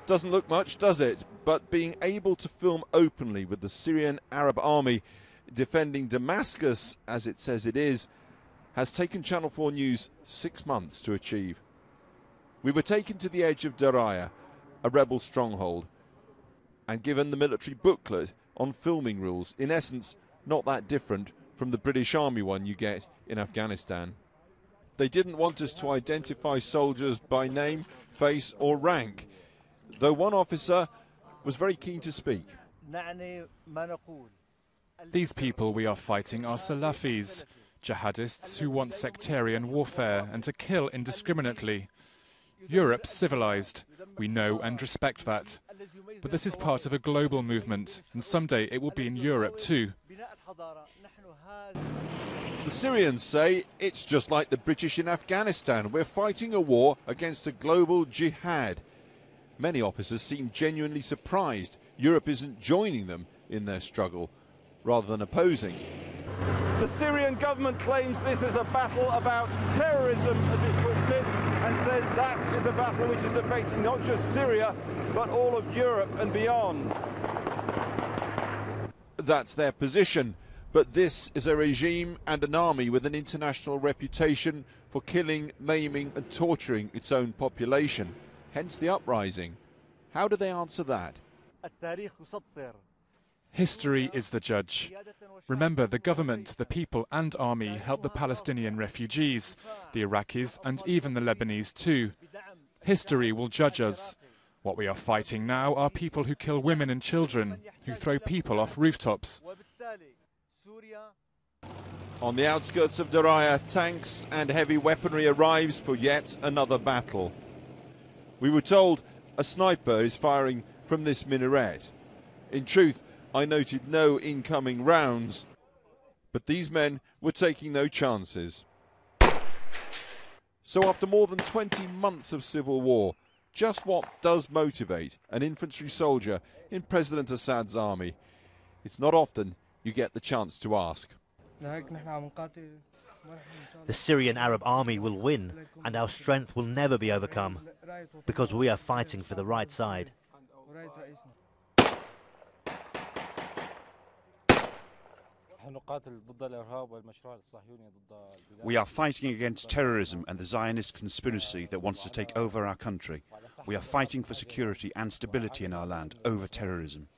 Doesn't look much, does it? But being able to film openly with the Syrian Arab army defending Damascus, as it says it is, has taken Channel 4 News 6 months to achieve. We were taken to the edge of Daraya, a rebel stronghold, and given the military booklet on filming rules, in essence not that different from the British Army one you get in Afghanistan. They didn't want us to identify soldiers by name, face or rank, though one officer was very keen to speak. These people we are fighting are Salafis, jihadists who want sectarian warfare and to kill indiscriminately. Europe's civilized. We know and respect that. But this is part of a global movement, and someday it will be in Europe too. The Syrians say it's just like the British in Afghanistan. We're fighting a war against a global jihad. Many officers seem genuinely surprised Europe isn't joining them in their struggle, rather than opposing. The Syrian government claims this is a battle about terrorism, as it puts it, and says that is a battle which is affecting not just Syria, but all of Europe and beyond. That's their position, but this is a regime and an army with an international reputation for killing, maiming and torturing its own population, hence the uprising. How do they answer that? History is the judge. Remember, the government, the people and army helped the Palestinian refugees, the Iraqis and even the Lebanese too. History will judge us. What we are fighting now are people who kill women and children, who throw people off rooftops. On the outskirts of Daraya, tanks and heavy weaponry arrives for yet another battle. We were told a sniper is firing from this minaret. In truth, I noted no incoming rounds, but these men were taking no chances. So after more than 20 months of civil war, just what does motivate an infantry soldier in President Assad's army? It's not often you get the chance to ask. The Syrian Arab army will win, and our strength will never be overcome, because we are fighting for the right side. We are fighting against terrorism and the Zionist conspiracy that wants to take over our country. We are fighting for security and stability in our land over terrorism.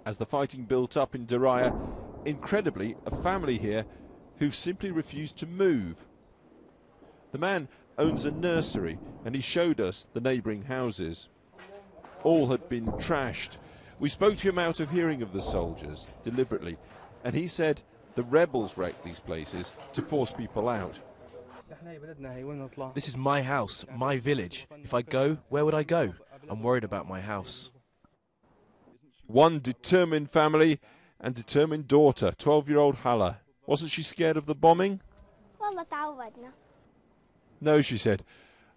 As the fighting built up in Daraya, incredibly, a family here who simply refused to move. The man owns a nursery and he showed us the neighbouring houses. All had been trashed. We spoke to him out of hearing of the soldiers, deliberately, and he said the rebels wrecked these places to force people out. This is my house, my village. If I go, where would I go? I'm worried about my house. One determined family and determined daughter, 12-year-old Hala. Wasn't she scared of the bombing? No, she said,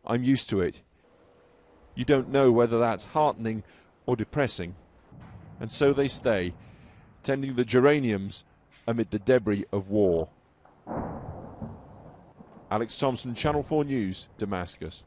I'm used to it. You don't know whether that's heartening or depressing. And so they stay, tending the geraniums amid the debris of war. Alex Thompson, Channel 4 News, Damascus.